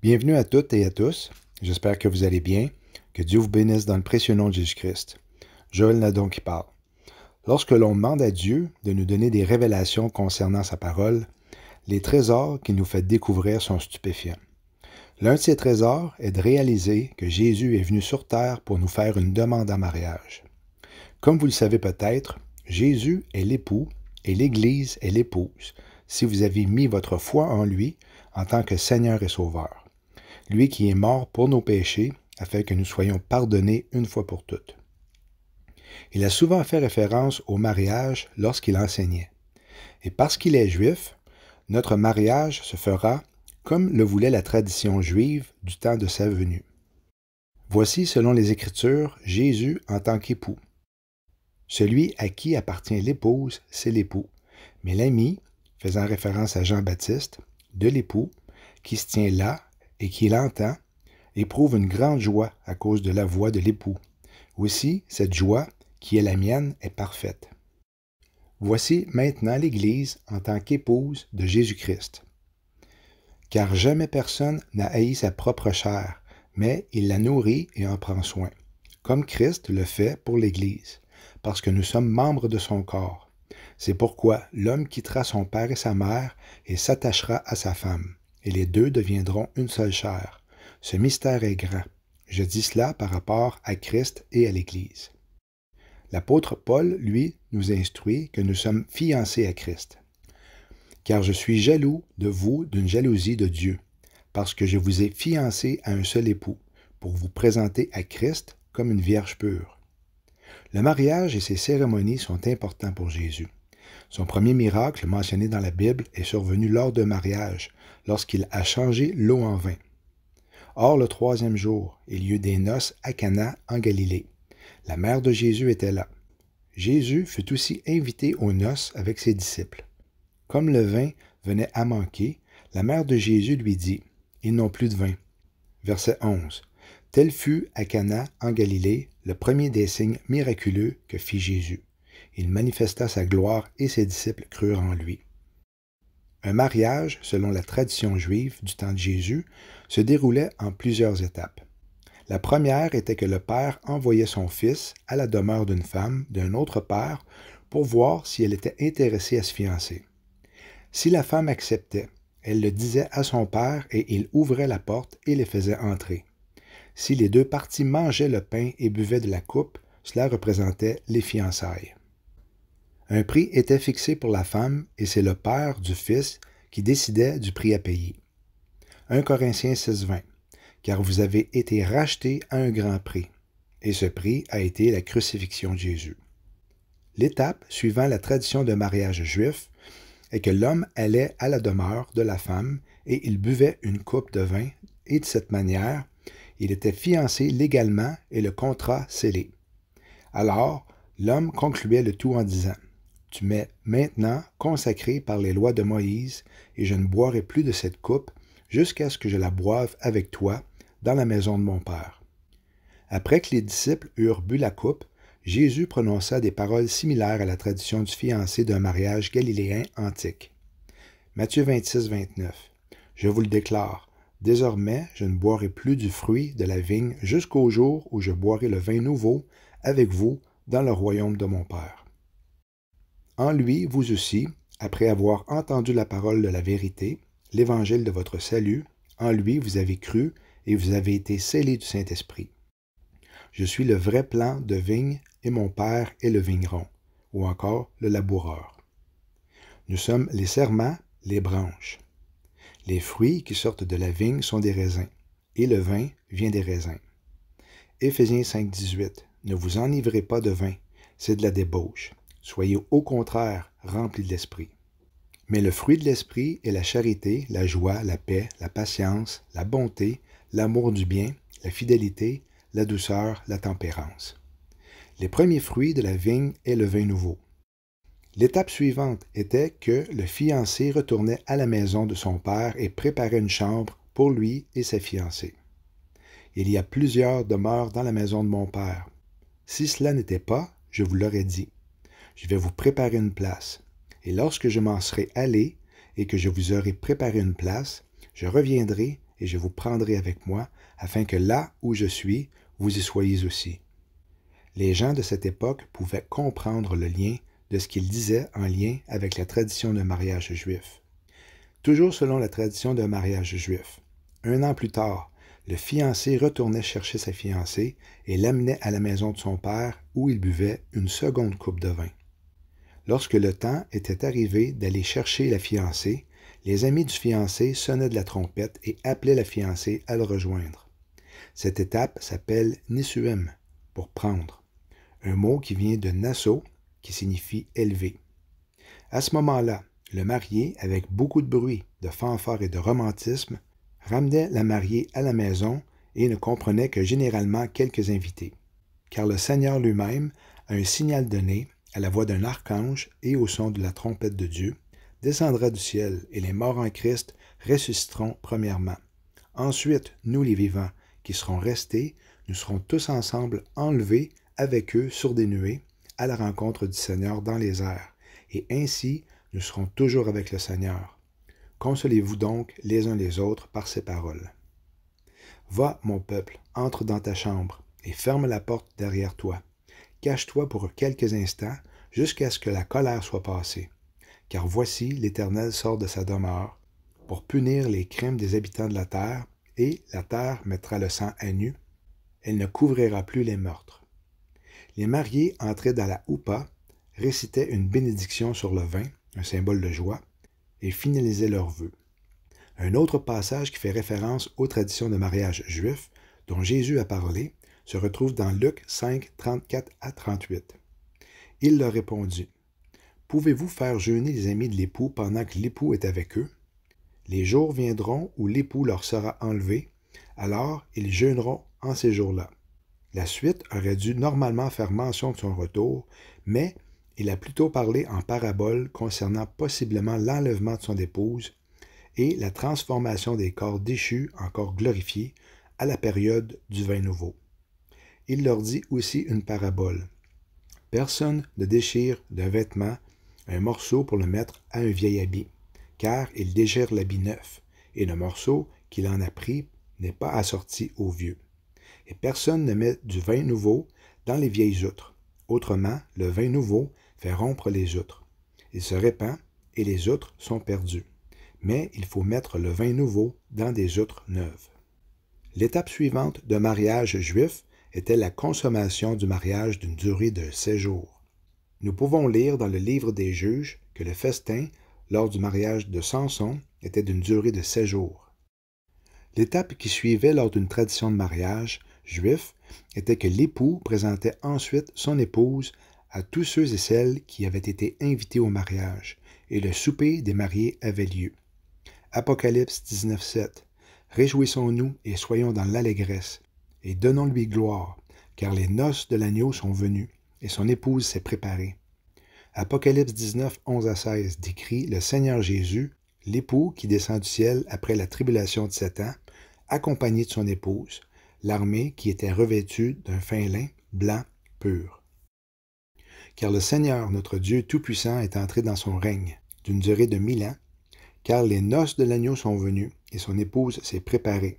Bienvenue à toutes et à tous. J'espère que vous allez bien. Que Dieu vous bénisse dans le précieux nom de Jésus-Christ. Joël Nadon qui parle. Lorsque l'on demande à Dieu de nous donner des révélations concernant sa parole, les trésors qu'il nous fait découvrir sont stupéfiants. L'un de ces trésors est de réaliser que Jésus est venu sur terre pour nous faire une demande en mariage. Comme vous le savez peut-être, Jésus est l'époux et l'Église est l'épouse, si vous avez mis votre foi en lui en tant que Seigneur et Sauveur. Lui qui est mort pour nos péchés, afin que nous soyons pardonnés une fois pour toutes. Il a souvent fait référence au mariage lorsqu'il enseignait. Et parce qu'il est juif, notre mariage se fera comme le voulait la tradition juive du temps de sa venue. Voici, selon les Écritures, Jésus en tant qu'époux. Celui à qui appartient l'épouse, c'est l'époux. Mais l'ami, faisant référence à Jean-Baptiste, de l'époux, qui se tient là et qui l'entend, éprouve une grande joie à cause de la voix de l'époux. Aussi, cette joie, qui est la mienne, est parfaite. Voici maintenant l'Église en tant qu'épouse de Jésus-Christ. Car jamais personne n'a haï sa propre chair, mais il la nourrit et en prend soin, comme Christ le fait pour l'Église, parce que nous sommes membres de son corps. C'est pourquoi l'homme quittera son père et sa mère et s'attachera à sa femme, et les deux deviendront une seule chair. Ce mystère est grand. Je dis cela par rapport à Christ et à l'Église. L'apôtre Paul, lui, nous instruit que nous sommes fiancés à Christ. Car je suis jaloux de vous d'une jalousie de Dieu, parce que je vous ai fiancés à un seul époux, pour vous présenter à Christ comme une vierge pure. Le mariage et ses cérémonies sont importants pour Jésus. Son premier miracle mentionné dans la Bible est survenu lors d'un mariage, lorsqu'il a changé l'eau en vin. Or, le troisième jour, il y eut des noces à Cana en Galilée. La mère de Jésus était là. Jésus fut aussi invité aux noces avec ses disciples. Comme le vin venait à manquer, la mère de Jésus lui dit, « Ils n'ont plus de vin. » Verset 11. Tel fut à Cana en Galilée le premier des signes miraculeux que fit Jésus. Il manifesta sa gloire et ses disciples crurent en lui. Un mariage, selon la tradition juive du temps de Jésus, se déroulait en plusieurs étapes. La première était que le père envoyait son fils à la demeure d'une femme d'un autre père pour voir si elle était intéressée à se fiancer. Si la femme acceptait, elle le disait à son père et il ouvrait la porte et les faisait entrer. Si les deux parties mangeaient le pain et buvaient de la coupe, cela représentait les fiançailles. Un prix était fixé pour la femme et c'est le père du fils qui décidait du prix à payer. 1 Corinthiens 6,20 Car vous avez été rachetés à un grand prix, et ce prix a été la crucifixion de Jésus. L'étape suivant la tradition de mariage juif est que l'homme allait à la demeure de la femme et il buvait une coupe de vin, et de cette manière, il était fiancé légalement et le contrat scellé. Alors, l'homme concluait le tout en disant « Tu m'es maintenant consacré par les lois de Moïse, et je ne boirai plus de cette coupe jusqu'à ce que je la boive avec toi dans la maison de mon Père. » Après que les disciples eurent bu la coupe, Jésus prononça des paroles similaires à la tradition du fiancé d'un mariage galiléen antique. Matthieu 26, 29. Je vous le déclare, désormais je ne boirai plus du fruit de la vigne jusqu'au jour où je boirai le vin nouveau avec vous dans le royaume de mon Père. En lui, vous aussi, après avoir entendu la parole de la vérité, l'évangile de votre salut, en lui vous avez cru et vous avez été scellés du Saint-Esprit. Je suis le vrai plant de vigne et mon Père est le vigneron, ou encore le laboureur. Nous sommes les serments, les branches. Les fruits qui sortent de la vigne sont des raisins, et le vin vient des raisins. Éphésiens 5, 18. Ne vous enivrez pas de vin, c'est de la débauche. Soyez au contraire remplis de l'Esprit. Mais le fruit de l'Esprit est la charité, la joie, la paix, la patience, la bonté, l'amour du bien, la fidélité, la douceur, la tempérance. Les premiers fruits de la vigne est le vin nouveau. L'étape suivante était que le fiancé retournait à la maison de son père et préparait une chambre pour lui et sa fiancée. Il y a plusieurs demeures dans la maison de mon père. Si cela n'était pas, je vous l'aurais dit. Je vais vous préparer une place. Et lorsque je m'en serai allé et que je vous aurai préparé une place, je reviendrai et je vous prendrai avec moi, afin que là où je suis, vous y soyez aussi. » Les gens de cette époque pouvaient comprendre le lien de ce qu'il disait en lien avec la tradition d'un mariage juif. Toujours selon la tradition d'un mariage juif, 1 an plus tard, le fiancé retournait chercher sa fiancée et l'amenait à la maison de son père où il buvait une seconde coupe de vin. Lorsque le temps était arrivé d'aller chercher la fiancée, les amis du fiancé sonnaient de la trompette et appelaient la fiancée à le rejoindre. Cette étape s'appelle Nisuim, pour prendre, un mot qui vient de Nasso, qui signifie élever. À ce moment-là, le marié, avec beaucoup de bruit, de fanfare et de romantisme, ramenait la mariée à la maison et ne comprenait que généralement quelques invités, car le Seigneur lui-même, à un signal donné, à la voix d'un archange et au son de la trompette de Dieu, descendra du ciel et les morts en Christ ressusciteront premièrement. Ensuite, nous les vivants, qui serons restés, nous serons tous ensemble enlevés avec eux sur des nuées à la rencontre du Seigneur dans les airs, et ainsi nous serons toujours avec le Seigneur. Consolez-vous donc les uns les autres par ces paroles. Va, mon peuple, entre dans ta chambre et ferme la porte derrière toi. Cache-toi pour quelques instants jusqu'à ce que la colère soit passée. Car voici, l'Éternel sort de sa demeure pour punir les crimes des habitants de la terre, et la terre mettra le sang à nu. Elle ne couvrira plus les meurtres. Les mariés entraient dans la houpa, récitaient une bénédiction sur le vin, un symbole de joie, et finalisaient leurs vœux. Un autre passage qui fait référence aux traditions de mariage juif dont Jésus a parlé se retrouve dans Luc 5, 34 à 38. Il leur répondit, « Pouvez-vous faire jeûner les amis de l'époux pendant que l'époux est avec eux? Les jours viendront où l'époux leur sera enlevé, alors ils jeûneront en ces jours-là. » La suite aurait dû normalement faire mention de son retour, mais il a plutôt parlé en parabole concernant possiblement l'enlèvement de son épouse et la transformation des corps déchus en corps glorifiés à la période du vin nouveau. Il leur dit aussi une parabole. Personne ne déchire d'un vêtement un morceau pour le mettre à un vieil habit, car il déchire l'habit neuf, et le morceau qu'il en a pris n'est pas assorti au vieux. Et personne ne met du vin nouveau dans les vieilles outres. Autrement, le vin nouveau fait rompre les outres. Il se répand et les outres sont perdues. Mais il faut mettre le vin nouveau dans des outres neuves. L'étape suivante d'un mariage juif était la consommation du mariage d'une durée de 7 jours. Nous pouvons lire dans le livre des Juges que le festin, lors du mariage de Samson, était d'une durée de 7 jours. L'étape qui suivait lors d'une tradition de mariage juif était que l'époux présentait ensuite son épouse à tous ceux et celles qui avaient été invités au mariage, et le souper des mariés avait lieu. Apocalypse 19, 7. Réjouissons-nous et soyons dans l'allégresse, et donnons-lui gloire, car les noces de l'agneau sont venues, et son épouse s'est préparée. Apocalypse 19, 11 à 16 décrit le Seigneur Jésus, l'époux qui descend du ciel après la tribulation de 7 ans, accompagné de son épouse, l'armée qui était revêtue d'un fin lin blanc pur. Car le Seigneur, notre Dieu Tout-Puissant, est entré dans son règne, d'une durée de 1000 ans, car les noces de l'agneau sont venues, et son épouse s'est préparée,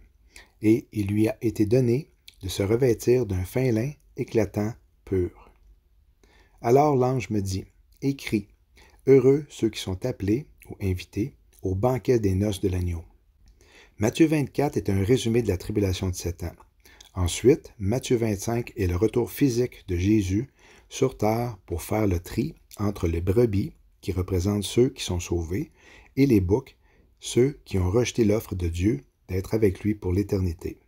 et il lui a été donné de se revêtir d'un fin lin éclatant pur. Alors l'ange me dit, « Écris, heureux ceux qui sont appelés ou invités au banquet des noces de l'agneau. » Matthieu 24 est un résumé de la tribulation de 7 ans. Ensuite, Matthieu 25 est le retour physique de Jésus sur terre pour faire le tri entre les brebis, qui représentent ceux qui sont sauvés, et les boucs, ceux qui ont rejeté l'offre de Dieu d'être avec lui pour l'éternité.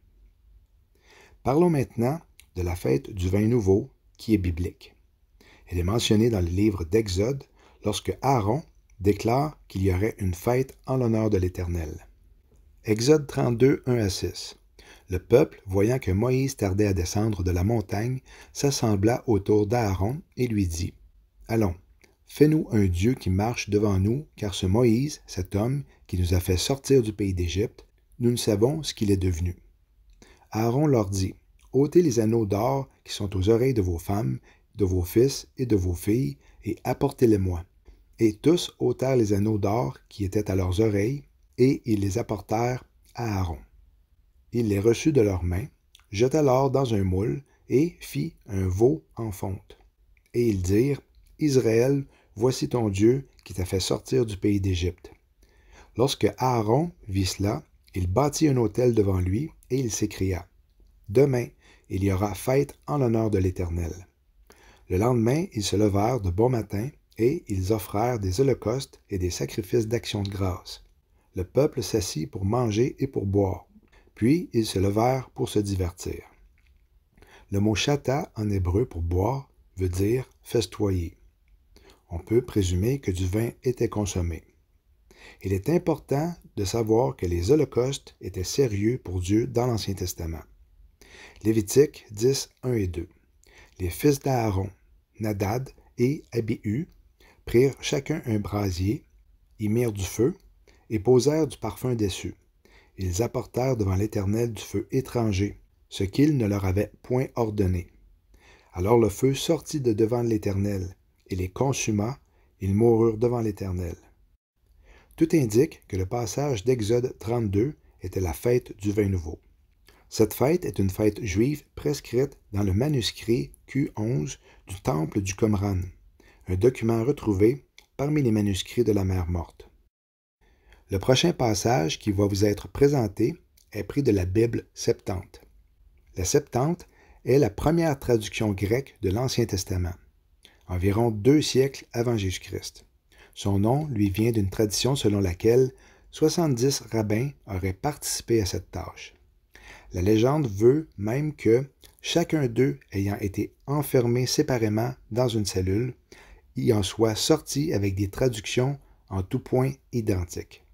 Parlons maintenant de la fête du vin nouveau qui est biblique. Elle est mentionnée dans le livre d'Exode lorsque Aaron déclare qu'il y aurait une fête en l'honneur de l'Éternel. Exode 32, 1 à 6. Le peuple, voyant que Moïse tardait à descendre de la montagne, s'assembla autour d'Aaron et lui dit, « Allons, fais-nous un Dieu qui marche devant nous, car ce Moïse, cet homme qui nous a fait sortir du pays d'Égypte, nous ne savons ce qu'il est devenu. » Aaron leur dit, « ôtez les anneaux d'or qui sont aux oreilles de vos femmes, de vos fils et de vos filles, et apportez-les-moi. » Et tous ôtèrent les anneaux d'or qui étaient à leurs oreilles, et ils les apportèrent à Aaron. Il les reçut de leurs mains, jeta l'or dans un moule et fit un veau en fonte. Et ils dirent, Israël, voici ton Dieu qui t'a fait sortir du pays d'Égypte. Lorsque Aaron vit cela, il bâtit un autel devant lui et il s'écria, Demain, il y aura fête en l'honneur de l'Éternel. Le lendemain, ils se levèrent de bon matin et ils offrèrent des holocaustes et des sacrifices d'action de grâce. Le peuple s'assit pour manger et pour boire. Puis ils se levèrent pour se divertir. Le mot chata en hébreu pour boire veut dire festoyer. On peut présumer que du vin était consommé. Il est important de savoir que les holocaustes étaient sérieux pour Dieu dans l'Ancien Testament. Lévitique 10, 1 et 2. Les fils d'Aaron, Nadab et Abihu, prirent chacun un brasier, y mirent du feu et posèrent du parfum dessus. Ils apportèrent devant l'Éternel du feu étranger, ce qu'il ne leur avait point ordonné. Alors le feu sortit de devant l'Éternel, et les consuma, ils moururent devant l'Éternel. Tout indique que le passage d'Exode 32 était la fête du vin nouveau. Cette fête est une fête juive prescrite dans le manuscrit Q11 du Temple du Qumran, un document retrouvé parmi les manuscrits de la Mer Morte. Le prochain passage qui va vous être présenté est pris de la Bible Septante. La Septante est la première traduction grecque de l'Ancien Testament, environ 2 siècles avant Jésus-Christ. Son nom lui vient d'une tradition selon laquelle 70 rabbins auraient participé à cette tâche. La légende veut même que, chacun d'eux ayant été enfermé séparément dans une cellule, y en soit sorti avec des traductions en tout point identiques.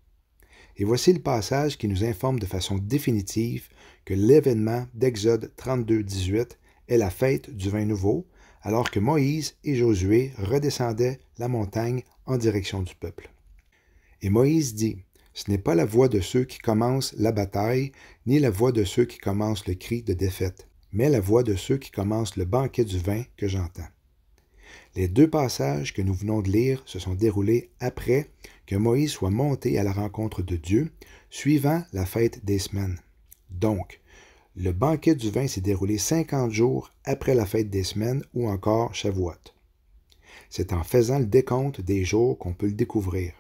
Et voici le passage qui nous informe de façon définitive que l'événement d'Exode 32, 18 est la fête du vin nouveau, alors que Moïse et Josué redescendaient la montagne en direction du peuple. Et Moïse dit, « Ce n'est pas la voix de ceux qui commencent la bataille, ni la voix de ceux qui commencent le cri de défaite, mais la voix de ceux qui commencent le banquet du vin que j'entends. » Les 2 passages que nous venons de lire se sont déroulés après que Moïse soit monté à la rencontre de Dieu, suivant la fête des semaines. Donc, le banquet du vin s'est déroulé 50 jours après la fête des semaines ou encore Shavuot. C'est en faisant le décompte des jours qu'on peut le découvrir.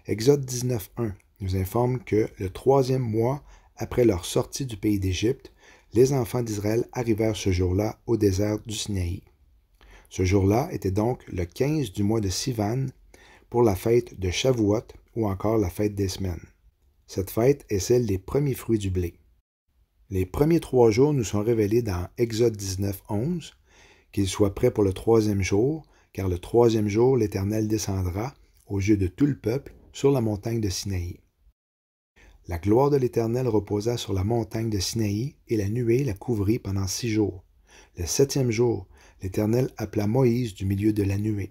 Exode 19, 1 nous informe que le 3e mois après leur sortie du pays d'Égypte, les enfants d'Israël arrivèrent ce jour-là au désert du Sinaï. Ce jour-là était donc le 15 du mois de Sivan pour la fête de Shavuot ou encore la fête des semaines. Cette fête est celle des premiers fruits du blé. Les premiers 3 jours nous sont révélés dans Exode 19, 11, qu'ils soient prêts pour le 3e jour, car le 3e jour l'Éternel descendra aux yeux de tout le peuple sur la montagne de Sinaï. La gloire de l'Éternel reposa sur la montagne de Sinaï et la nuée la couvrit pendant 6 jours. Le 7e jour, l'Éternel appela Moïse du milieu de la nuée.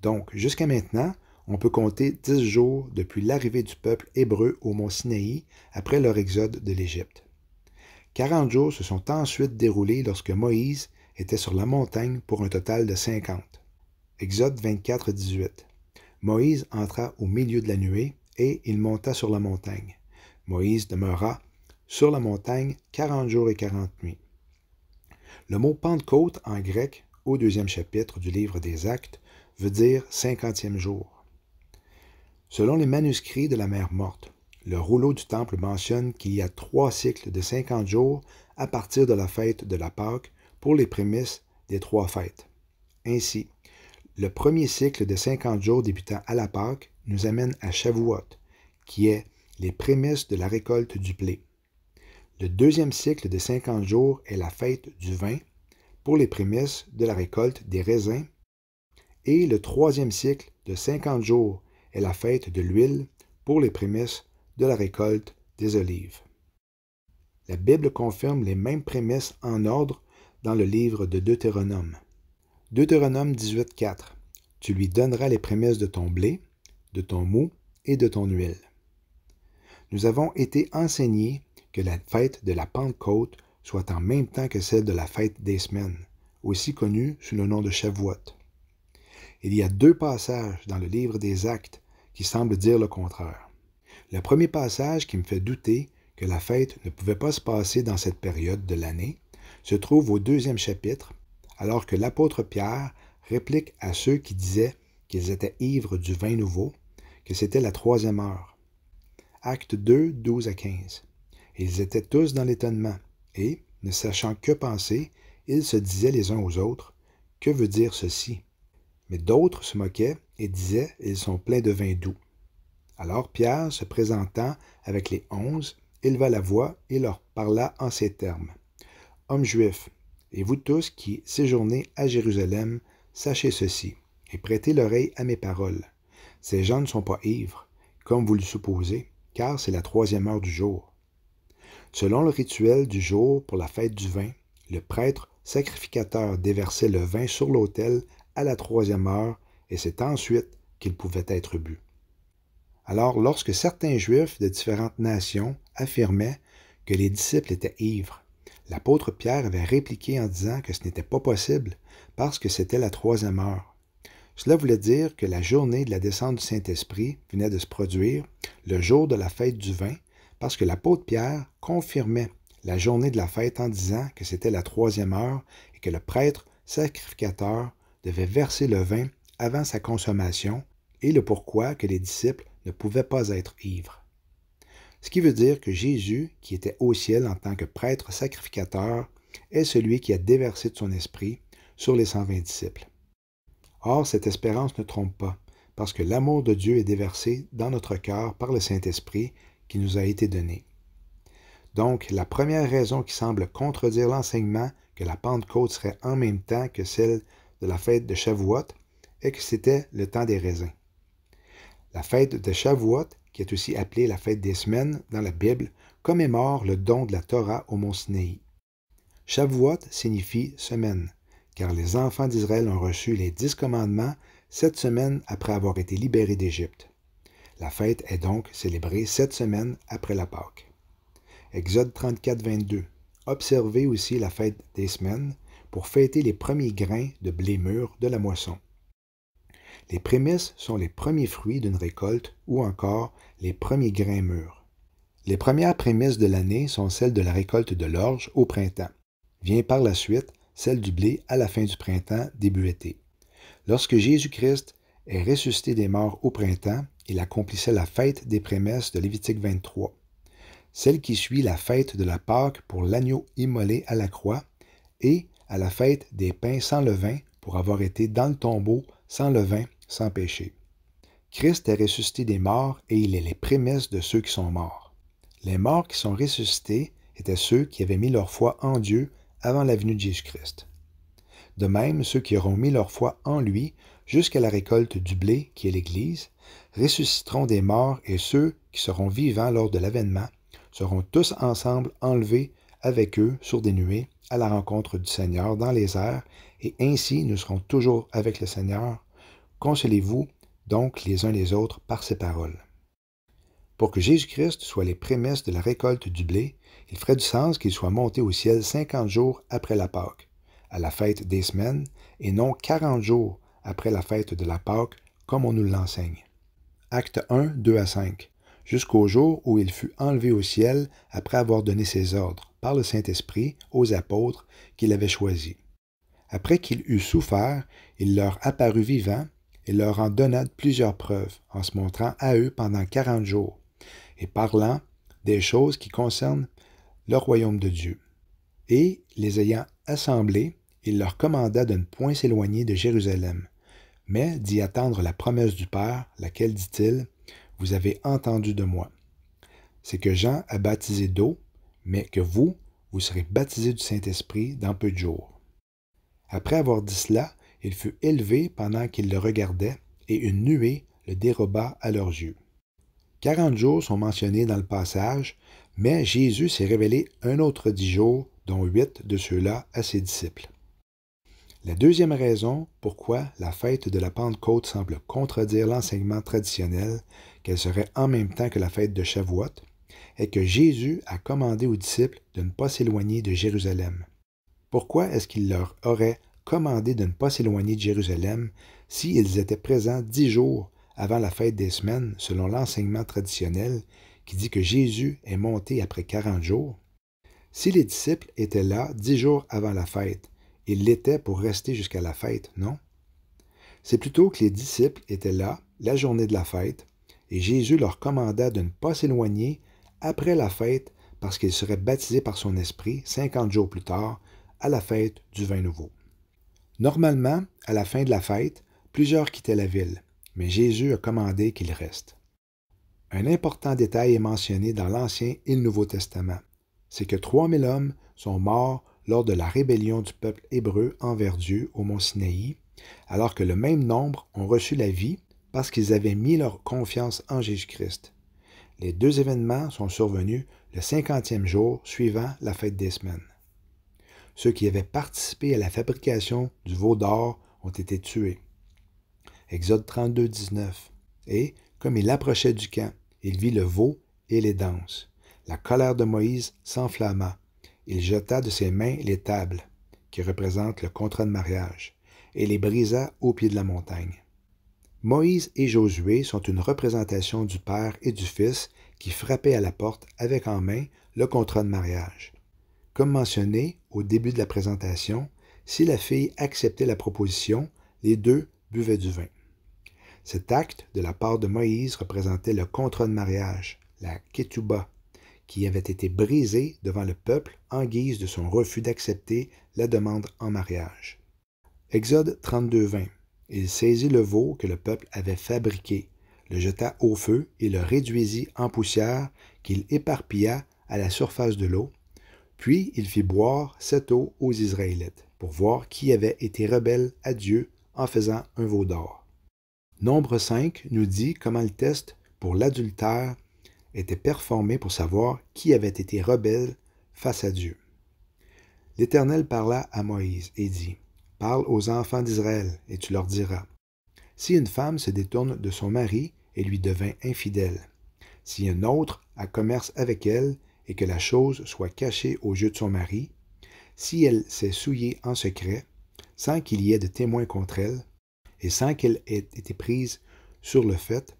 Donc, jusqu'à maintenant, on peut compter 10 jours depuis l'arrivée du peuple hébreu au mont Sinaï après leur exode de l'Égypte. 40 jours se sont ensuite déroulés lorsque Moïse était sur la montagne pour un total de 50. Exode 24, 18. Moïse entra au milieu de la nuée et il monta sur la montagne. Moïse demeura sur la montagne 40 jours et 40 nuits. Le mot Pentecôte en grec, au 2e chapitre du livre des Actes, veut dire 50e jour. Selon les manuscrits de la Mer Morte, le rouleau du Temple mentionne qu'il y a 3 cycles de 50 jours à partir de la fête de la Pâque pour les prémices des 3 fêtes. Ainsi, le premier cycle de 50 jours débutant à la Pâque nous amène à Shavuot, qui est les prémices de la récolte du blé. Le 2e cycle de 50 jours est la fête du vin pour les prémices de la récolte des raisins. Et le 3e cycle de 50 jours est la fête de l'huile pour les prémices de la récolte des olives. La Bible confirme les mêmes prémices en ordre dans le livre de Deutéronome. Deutéronome 18, 4. Tu lui donneras les prémices de ton blé, de ton moût et de ton huile. Nous avons été enseignés que la fête de la Pentecôte soit en même temps que celle de la fête des semaines, aussi connue sous le nom de Shavuot. Il y a 2 passages dans le livre des Actes qui semblent dire le contraire. Le premier passage qui me fait douter que la fête ne pouvait pas se passer dans cette période de l'année se trouve au 2e chapitre, alors que l'apôtre Pierre réplique à ceux qui disaient qu'ils étaient ivres du vin nouveau, que c'était la 3e heure. Acte 2, 12 à 15. Ils étaient tous dans l'étonnement, et, ne sachant que penser, ils se disaient les uns aux autres, « Que veut dire ceci? » Mais d'autres se moquaient et disaient, « Ils sont pleins de vin doux. » Alors Pierre, se présentant avec les 11, éleva la voix et leur parla en ces termes. « Hommes juifs, et vous tous qui séjournez à Jérusalem, sachez ceci, et prêtez l'oreille à mes paroles. Ces gens ne sont pas ivres, comme vous le supposez, car c'est la 3e heure du jour. Selon le rituel du jour pour la fête du vin, le prêtre sacrificateur déversait le vin sur l'autel à la 3e heure, et c'est ensuite qu'il pouvait être bu. Alors, lorsque certains Juifs de différentes nations affirmaient que les disciples étaient ivres, l'apôtre Pierre avait répliqué en disant que ce n'était pas possible parce que c'était la 3e heure. Cela voulait dire que la journée de la descente du Saint-Esprit venait de se produire, le jour de la fête du vin, parce que l'apôtre Pierre confirmait la journée de la fête en disant que c'était la 3e heure et que le prêtre sacrificateur devait verser le vin avant sa consommation et le pourquoi que les disciples ne pouvaient pas être ivres. Ce qui veut dire que Jésus, qui était au ciel en tant que prêtre sacrificateur, est celui qui a déversé de son esprit sur les 120 disciples. Or, cette espérance ne trompe pas, parce que l'amour de Dieu est déversé dans notre cœur par le Saint-Esprit qui nous a été donné. Donc, la première raison qui semble contredire l'enseignement que la Pentecôte serait en même temps que celle de la fête de Shavuot est que c'était le temps des raisins. La fête de Shavuot, qui est aussi appelée la fête des semaines dans la Bible, commémore le don de la Torah au mont Sinaï. Shavuot signifie semaine, car les enfants d'Israël ont reçu les 10 commandements 7 semaines après avoir été libérés d'Égypte. La fête est donc célébrée 7 semaines après la Pâque. Exode 34, 22. Observez aussi la fête des semaines pour fêter les premiers grains de blé mûr de la moisson. Les prémices sont les premiers fruits d'une récolte ou encore les premiers grains mûrs. Les premières prémices de l'année sont celles de la récolte de l'orge au printemps. Vient par la suite celle du blé à la fin du printemps, début été. Lorsque Jésus-Christ est ressuscité des morts au printemps, il accomplissait la fête des prémices de Lévitique 23. Celle qui suit la fête de la Pâque pour l'agneau immolé à la croix et à la fête des pains sans levain pour avoir été dans le tombeau sans levain, sans péché. Christ est ressuscité des morts et il est les prémices de ceux qui sont morts. Les morts qui sont ressuscités étaient ceux qui avaient mis leur foi en Dieu avant la venue de Jésus-Christ. De même, ceux qui auront mis leur foi en lui jusqu'à la récolte du blé, qui est l'Église, ressusciteront des morts et ceux qui seront vivants lors de l'avènement seront tous ensemble enlevés avec eux sur des nuées à la rencontre du Seigneur dans les airs, et ainsi nous serons toujours avec le Seigneur. Consolez-vous donc les uns les autres par ces paroles. Pour que Jésus-Christ soit les prémices de la récolte du blé, il ferait du sens qu'il soit monté au ciel 50 jours après la Pâque, à la fête des semaines, et non 40 jours après la fête de la Pâque, comme on nous l'enseigne. Acte 1, 2 à 5. Jusqu'au jour où il fut enlevé au ciel après avoir donné ses ordres, par le Saint-Esprit, aux apôtres qu'il avait choisis. Après qu'il eut souffert, il leur apparut vivant et leur en donna plusieurs preuves, en se montrant à eux pendant 40 jours, et parlant des choses qui concernent le royaume de Dieu. Et, les ayant assemblés, il leur commanda de ne point s'éloigner de Jérusalem, mais d'y attendre la promesse du Père, laquelle, dit-il, « Vous avez entendu de moi. C'est que Jean a baptisé d'eau, mais que vous serez baptisés du Saint-Esprit dans peu de jours. » Après avoir dit cela, il fut élevé pendant qu'ils le regardaient, et une nuée le déroba à leurs yeux. 40 jours sont mentionnés dans le passage, mais Jésus s'est révélé un autre 10 jours, dont 8 de ceux-là à ses disciples. La deuxième raison pourquoi la fête de la Pentecôte semble contredire l'enseignement traditionnel qu'elle serait en même temps que la fête de Shavuot est que Jésus a commandé aux disciples de ne pas s'éloigner de Jérusalem. Pourquoi est-ce qu'il leur aurait commandé de ne pas s'éloigner de Jérusalem s'ils étaient présents 10 jours avant la fête des semaines selon l'enseignement traditionnel qui dit que Jésus est monté après 40 jours? Si les disciples étaient là 10 jours avant la fête, ils l'étaient pour rester jusqu'à la fête, non? C'est plutôt que les disciples étaient là la journée de la fête, et Jésus leur commanda de ne pas s'éloigner après la fête parce qu'ils seraient baptisés par son esprit 50 jours plus tard, à la fête du vin nouveau. Normalement, à la fin de la fête, plusieurs quittaient la ville, mais Jésus a commandé qu'ils restent. Un important détail est mentionné dans l'Ancien et le Nouveau Testament. C'est que 3000 hommes sont morts lors de la rébellion du peuple hébreu envers Dieu au mont Sinaï, alors que le même nombre ont reçu la vie parce qu'ils avaient mis leur confiance en Jésus-Christ. Les deux événements sont survenus le 50e jour suivant la fête des semaines. Ceux qui avaient participé à la fabrication du veau d'or ont été tués. Exode 32, 19. Et, comme il approchait du camp, il vit le veau et les danses. La colère de Moïse s'enflamma. Il jeta de ses mains les tables, qui représentent le contrat de mariage, et les brisa au pied de la montagne. Moïse et Josué sont une représentation du Père et du Fils qui frappaient à la porte avec en main le contrat de mariage. Comme mentionné au début de la présentation, si la fille acceptait la proposition, les deux buvaient du vin. Cet acte de la part de Moïse représentait le contrat de mariage, la ketouba, qui avait été brisé devant le peuple en guise de son refus d'accepter la demande en mariage. Exode 32, 20. Il saisit le veau que le peuple avait fabriqué, le jeta au feu et le réduisit en poussière qu'il éparpilla à la surface de l'eau. Puis il fit boire cette eau aux Israélites pour voir qui avait été rebelle à Dieu en faisant un veau d'or. Nombre 5 nous dit comment le test pour l'adultère était performé pour savoir qui avait été rebelle face à Dieu. L'Éternel parla à Moïse et dit: « Parle aux enfants d'Israël, et tu leur diras. Si une femme se détourne de son mari et lui devint infidèle, si un autre a commerce avec elle et que la chose soit cachée aux yeux de son mari, si elle s'est souillée en secret, sans qu'il y ait de témoins contre elle, et sans qu'elle ait été prise sur le fait,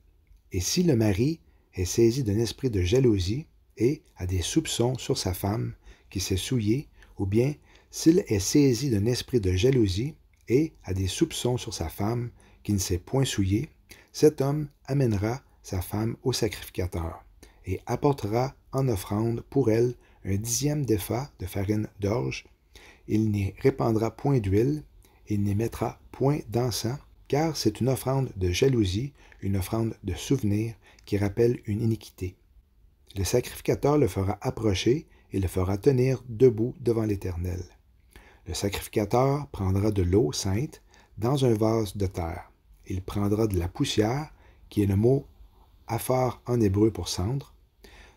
et si le mari est saisi d'un esprit de jalousie et a des soupçons sur sa femme qui s'est souillée, ou bien s'il est saisi d'un esprit de jalousie et a des soupçons sur sa femme qui ne s'est point souillée, cet homme amènera sa femme au sacrificateur et apportera en offrande pour elle un 10e d'épha de farine d'orge. Il n'y répandra point d'huile, il n'y mettra point d'encens, car c'est une offrande de jalousie, une offrande de souvenir qui rappelle une iniquité. Le sacrificateur le fera approcher et le fera tenir debout devant l'Éternel. Le sacrificateur prendra de l'eau sainte dans un vase de terre. Il prendra de la poussière, qui est le mot aphar en hébreu pour cendre,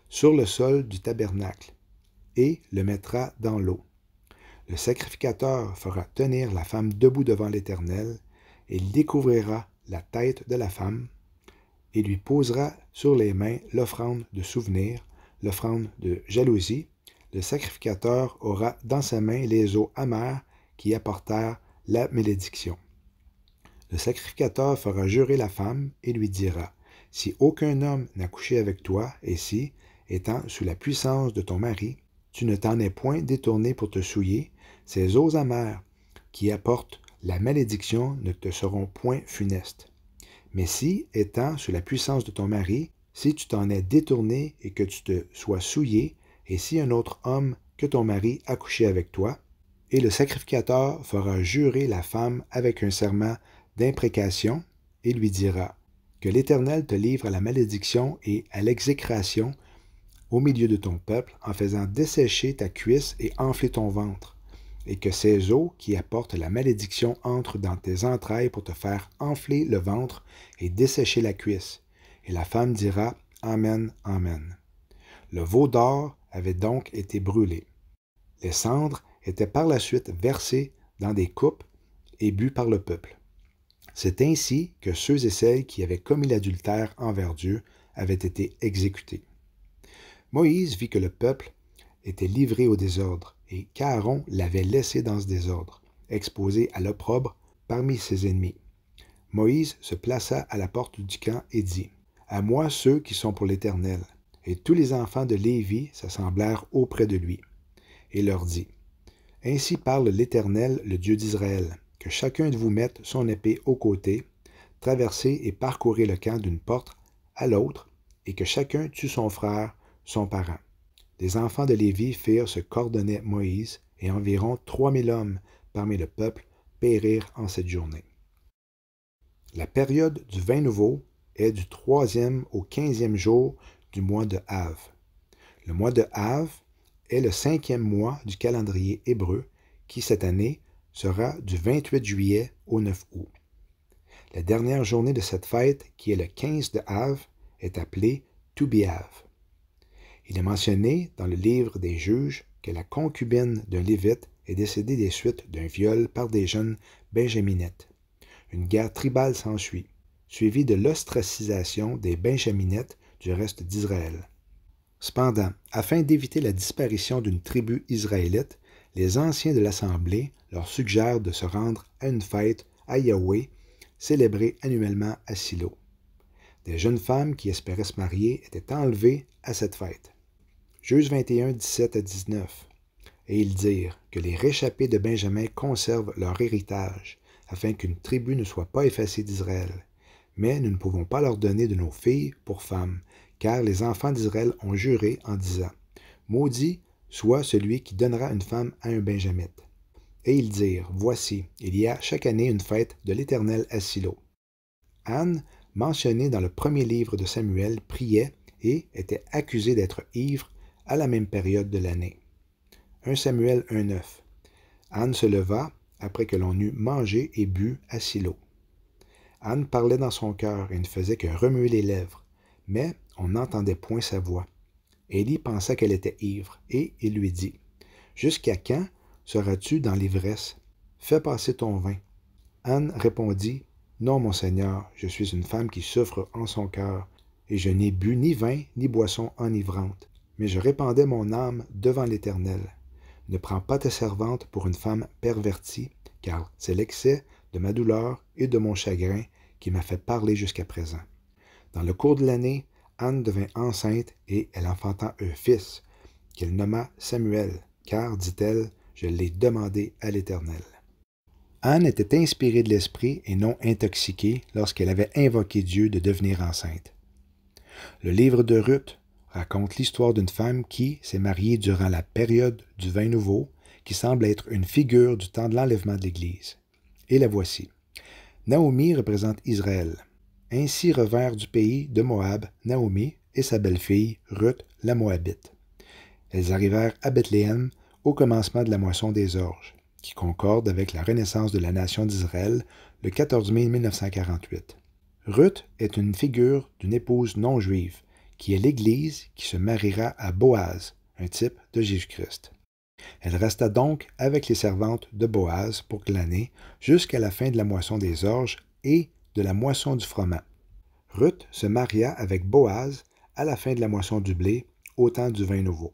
sur le sol du tabernacle, et le mettra dans l'eau. Le sacrificateur fera tenir la femme debout devant l'Éternel, et il découvrira la tête de la femme, et lui posera sur les mains l'offrande de souvenir, l'offrande de jalousie. Le sacrificateur aura dans sa main les eaux amères qui apportèrent la malédiction. Le sacrificateur fera jurer la femme et lui dira: « Si aucun homme n'a couché avec toi, et si, étant sous la puissance de ton mari, tu ne t'en es point détourné pour te souiller, ces eaux amères qui apportent la malédiction ne te seront point funestes. Mais si, étant sous la puissance de ton mari, si tu t'en es détourné et que tu te sois souillé, et si un autre homme que ton mari a couché avec toi, et le sacrificateur fera jurer la femme avec un serment d'imprécation, et lui dira: que l'Éternel te livre à la malédiction et à l'exécration au milieu de ton peuple, en faisant dessécher ta cuisse et enfler ton ventre, et que ces eaux qui apportent la malédiction entrent dans tes entrailles pour te faire enfler le ventre et dessécher la cuisse. Et la femme dira: Amen, Amen. Le veau d'or avait donc été brûlé. Les cendres étaient par la suite versées dans des coupes et bues par le peuple. C'est ainsi que ceux et celles qui avaient commis l'adultère envers Dieu avaient été exécutés. Moïse vit que le peuple était livré au désordre et qu'Aaron l'avait laissé dans ce désordre, exposé à l'opprobre parmi ses ennemis. Moïse se plaça à la porte du camp et dit: « À moi ceux qui sont pour l'Éternel, Et tous les enfants de Lévi s'assemblèrent auprès de lui, et leur dit, Ainsi parle l'Éternel, le Dieu d'Israël, que chacun de vous mette son épée au côté, traversez et parcourez le camp d'une porte à l'autre, et que chacun tue son frère, son parent. Les enfants de Lévi firent ce qu'ordonnait Moïse, et environ 3000 hommes parmi le peuple périrent en cette journée. La période du vin nouveau est du 3e au 15e jour du mois de Av. Le mois de Av est le 5e mois du calendrier hébreu, qui cette année sera du 28 juillet au 9 août. La dernière journée de cette fête, qui est le 15 de Av, est appelée Toubiav. Il est mentionné dans le livre des Juges que la concubine d'un Lévite est décédée des suites d'un viol par des jeunes Benjaminettes. Une guerre tribale s'ensuit, suivie de l'ostracisation des Benjaminettes du reste d'Israël. Cependant, afin d'éviter la disparition d'une tribu israélite, les anciens de l'Assemblée leur suggèrent de se rendre à une fête à Yahweh, célébrée annuellement à Silo. Des jeunes femmes qui espéraient se marier étaient enlevées à cette fête. Juges 21, 17 à 19. Et ils dirent que les réchappés de Benjamin conservent leur héritage, afin qu'une tribu ne soit pas effacée d'Israël. Mais nous ne pouvons pas leur donner de nos filles pour femmes, car les enfants d'Israël ont juré en disant, Maudit soit celui qui donnera une femme à un Benjamite. Et ils dirent, Voici, il y a chaque année une fête de l'Éternel à Silo. Anne, mentionnée dans le premier livre de Samuel, priait et était accusée d'être ivre à la même période de l'année. 1 Samuel 1,9. Anne se leva après que l'on eut mangé et bu à Silo. Anne parlait dans son cœur et ne faisait que remuer les lèvres, mais on n'entendait point sa voix. Élie pensa qu'elle était ivre, et il lui dit, « Jusqu'à quand seras-tu dans l'ivresse? Fais passer ton vin. » Anne répondit, « Non, mon Seigneur, je suis une femme qui souffre en son cœur, et je n'ai bu ni vin ni boisson enivrante, mais je répandais mon âme devant l'Éternel. Ne prends pas ta servante pour une femme pervertie, car c'est l'excès de ma douleur et de mon chagrin qui m'a fait parler jusqu'à présent. » Dans le cours de l'année, Anne devint enceinte et elle enfanta un fils, qu'elle nomma Samuel, car, dit-elle, je l'ai demandé à l'Éternel. Anne était inspirée de l'esprit et non intoxiquée lorsqu'elle avait invoqué Dieu de devenir enceinte. Le livre de Ruth raconte l'histoire d'une femme qui s'est mariée durant la période du vin nouveau, qui semble être une figure du temps de l'enlèvement de l'Église. Et la voici. Naomi représente Israël. Ainsi revinrent du pays de Moab Naomi et sa belle-fille Ruth la Moabite. Elles arrivèrent à Bethléem au commencement de la moisson des orges, qui concorde avec la renaissance de la nation d'Israël le 14 mai 1948. Ruth est une figure d'une épouse non juive, qui est l'Église qui se mariera à Boaz, un type de Jésus-Christ. Elle resta donc avec les servantes de Boaz pour l'année jusqu'à la fin de la moisson des orges et de la moisson du froment. Ruth se maria avec Boaz à la fin de la moisson du blé, au temps du vin nouveau.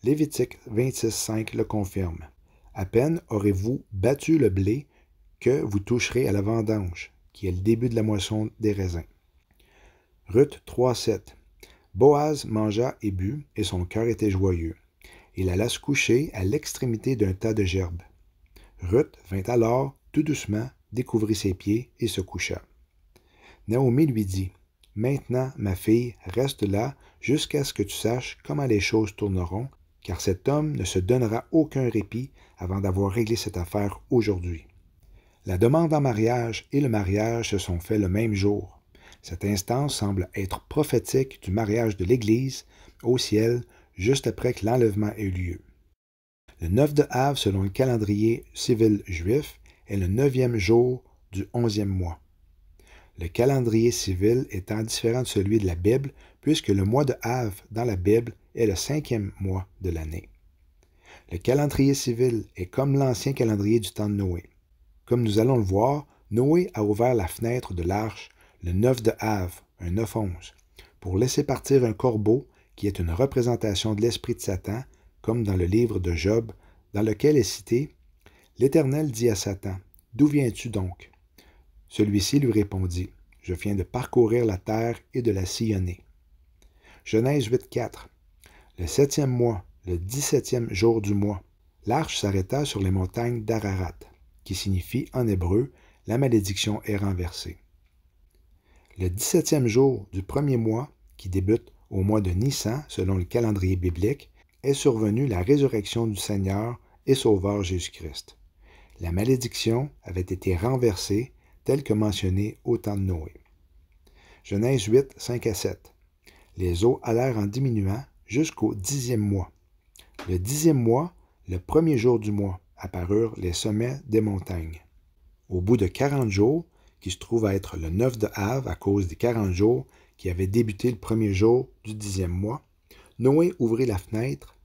Lévitique 26,5 le confirme. À peine aurez-vous battu le blé que vous toucherez à la vendange, qui est le début de la moisson des raisins. Ruth 3,7. Boaz mangea et but, et son cœur était joyeux. Il alla se coucher à l'extrémité d'un tas de gerbes. Ruth vint alors, tout doucement, découvrit ses pieds et se coucha. Naomi lui dit, « Maintenant, ma fille, reste là jusqu'à ce que tu saches comment les choses tourneront, car cet homme ne se donnera aucun répit avant d'avoir réglé cette affaire aujourd'hui. » La demande en mariage et le mariage se sont faits le même jour. Cette instance semble être prophétique du mariage de l'Église au ciel juste après que l'enlèvement ait eu lieu. Le 9 de Av, selon le calendrier civil juif, est le 9e jour du 11e mois. Le calendrier civil étant différent de celui de la Bible, puisque le mois de Av dans la Bible est le 5e mois de l'année. Le calendrier civil est comme l'ancien calendrier du temps de Noé. Comme nous allons le voir, Noé a ouvert la fenêtre de l'arche le 9 de Av, un 9-11, pour laisser partir un corbeau qui est une représentation de l'esprit de Satan, comme dans le livre de Job, dans lequel est cité « L'Éternel dit à Satan, « D'où viens-tu donc? » Celui-ci lui répondit, « Je viens de parcourir la terre et de la sillonner. » Genèse 8.4. Le 7e mois, le 17e jour du mois, l'arche s'arrêta sur les montagnes d'Ararat, qui signifie en hébreu « la malédiction est renversée ». Le 17e jour du premier mois, qui débute au mois de Nissan selon le calendrier biblique, est survenue la résurrection du Seigneur et Sauveur Jésus-Christ. La malédiction avait été renversée, telle que mentionnée au temps de Noé. Genèse 8, 5 à 7. Les eaux allèrent en diminuant jusqu'au 10e mois. Le 10e mois, le premier jour du mois, apparurent les sommets des montagnes. Au bout de 40 jours, qui se trouve à être le 9 de Av à cause des 40 jours qui avaient débuté le premier jour du 10e mois, Noé ouvrit la fenêtre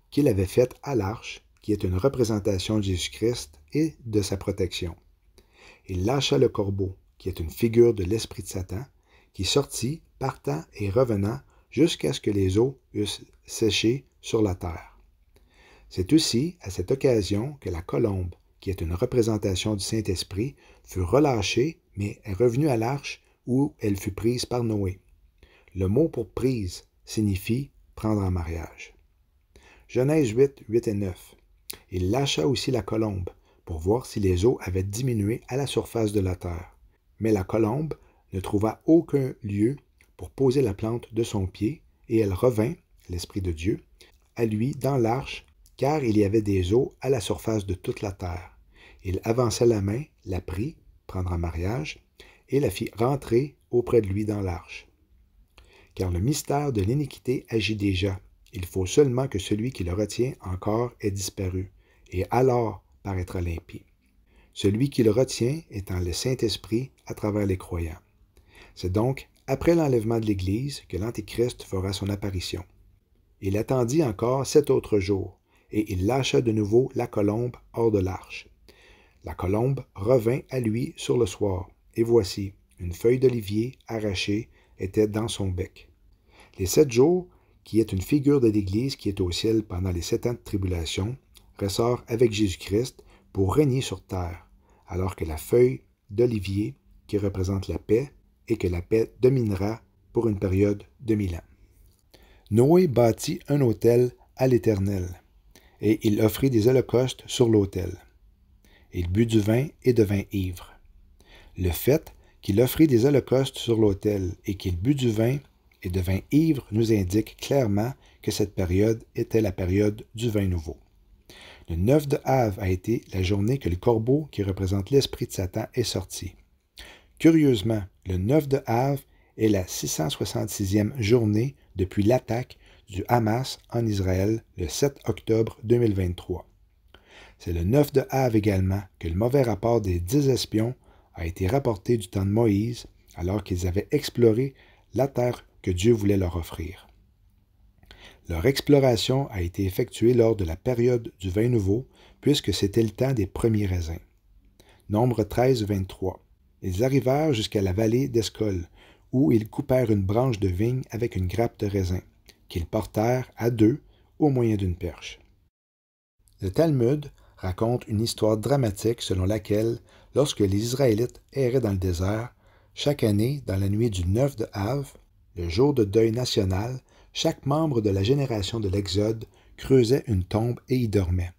qu'il avait faite à l'arche, qui est une représentation de Jésus-Christ et de sa protection. Il lâcha le corbeau, qui est une figure de l'esprit de Satan, qui sortit, partant et revenant jusqu'à ce que les eaux eussent séché sur la terre. C'est aussi à cette occasion que la colombe, qui est une représentation du Saint-Esprit, fut relâchée, mais est revenue à l'arche où elle fut prise par Noé. Le mot pour prise signifie prendre en mariage. Genèse 8, 8 et 9. Il lâcha aussi la colombe pour voir si les eaux avaient diminué à la surface de la terre. Mais la colombe ne trouva aucun lieu pour poser la plante de son pied, et elle revint, l'Esprit de Dieu, à lui dans l'arche, car il y avait des eaux à la surface de toute la terre. Il avança la main, la prit, prendre en mariage, et la fit rentrer auprès de lui dans l'arche. Car le mystère de l'iniquité agit déjà. Il faut seulement que celui qui le retient encore ait disparu, et alors paraîtra l'impie. Celui qui le retient étant le Saint-Esprit à travers les croyants. C'est donc après l'enlèvement de l'Église que l'Antéchrist fera son apparition. Il attendit encore 7 autres jours, et il lâcha de nouveau la colombe hors de l'arche. La colombe revint à lui sur le soir, et voici, une feuille d'olivier arrachée était dans son bec. Les 7 jours, qui est une figure de l'Église qui est au ciel pendant les 7 ans de tribulation, ressort avec Jésus-Christ pour régner sur terre, alors que la feuille d'olivier, qui représente la paix, et que la paix dominera pour une période de 1000 ans. Noé bâtit un autel à l'Éternel, et il offrit des holocaustes sur l'autel. Il but du vin et devint ivre. Le fait qu'il offrit des holocaustes sur l'autel et qu'il but du vin et devint ivre nous indique clairement que cette période était la période du vin nouveau. Le 9 de Av a été la journée que le corbeau qui représente l'esprit de Satan est sorti. Curieusement, le 9 de Av est la 666e journée depuis l'attaque du Hamas en Israël le 7 octobre 2023. C'est le 9 de Av également que le mauvais rapport des 10 espions a été rapporté du temps de Moïse alors qu'ils avaient exploré la terre que Dieu voulait leur offrir. Leur exploration a été effectuée lors de la période du vin nouveau puisque c'était le temps des premiers raisins. Nombre 13, 23. Ils arrivèrent jusqu'à la vallée d'Escol, où ils coupèrent une branche de vigne avec une grappe de raisin, qu'ils portèrent à 2 au moyen d'une perche. Le Talmud raconte une histoire dramatique selon laquelle, lorsque les Israélites erraient dans le désert, chaque année, dans la nuit du 9 de Av, le jour de deuil national, chaque membre de la génération de l'Exode creusait une tombe et y dormait.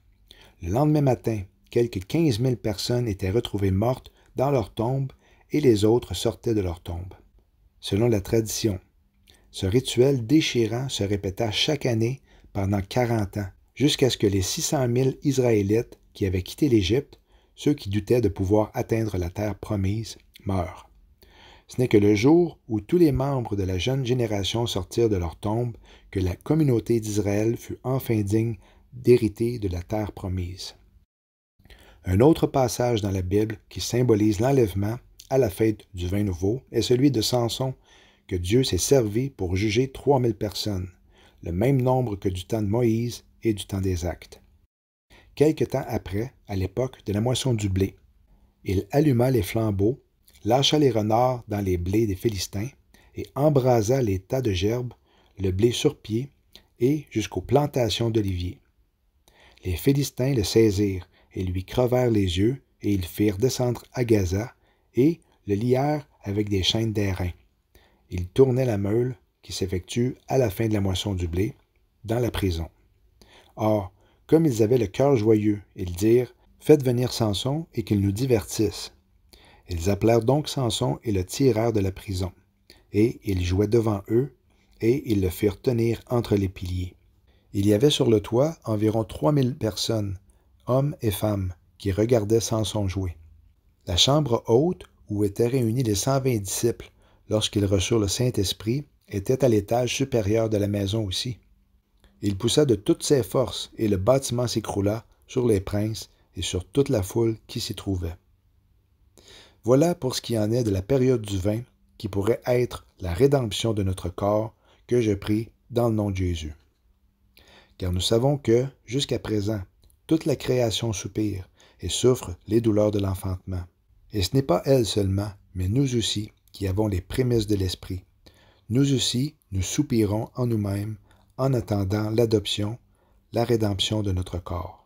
Le lendemain matin, quelques 15 000 personnes étaient retrouvées mortes dans leur tombe et les autres sortaient de leur tombe. Selon la tradition, ce rituel déchirant se répéta chaque année pendant 40 ans, jusqu'à ce que les 600 000 Israélites qui avaient quitté l'Égypte, ceux qui doutaient de pouvoir atteindre la terre promise, meurent. Ce n'est que le jour où tous les membres de la jeune génération sortirent de leur tombe que la communauté d'Israël fut enfin digne d'hériter de la terre promise. Un autre passage dans la Bible qui symbolise l'enlèvement à la fête du vin nouveau est celui de Samson, que Dieu s'est servi pour juger 3000 personnes, le même nombre que du temps de Moïse et du temps des Actes. Quelque temps après, à l'époque de la moisson du blé, il alluma les flambeaux, lâcha les renards dans les blés des Philistins et embrasa les tas de gerbes, le blé sur pied et jusqu'aux plantations d'oliviers. Les Philistins le saisirent et lui crevèrent les yeux, et ils firent descendre à Gaza, et le lièrent avec des chaînes d'airain. Ils tournaient la meule qui s'effectue à la fin de la moisson du blé, dans la prison. Or, comme ils avaient le cœur joyeux, ils dirent, « Faites venir Samson et qu'il nous divertisse. » Ils appelèrent donc Samson et le tirèrent de la prison. Et il jouait devant eux, et ils le firent tenir entre les piliers. Il y avait sur le toit environ 3000 personnes, hommes et femmes, qui regardaient Samson jouer. La chambre haute, où étaient réunis les 120 disciples lorsqu'ils reçurent le Saint-Esprit, était à l'étage supérieur de la maison aussi. Il poussa de toutes ses forces, et le bâtiment s'écroula sur les princes et sur toute la foule qui s'y trouvait. Voilà pour ce qui en est de la période du vin, qui pourrait être la rédemption de notre corps, que je prie dans le nom de Jésus. Car nous savons que, jusqu'à présent, toute la création soupire et souffre les douleurs de l'enfantement. Et ce n'est pas elle seulement, mais nous aussi, qui avons les prémices de l'Esprit. Nous aussi, nous soupirons en nous-mêmes, en attendant l'adoption, la rédemption de notre corps.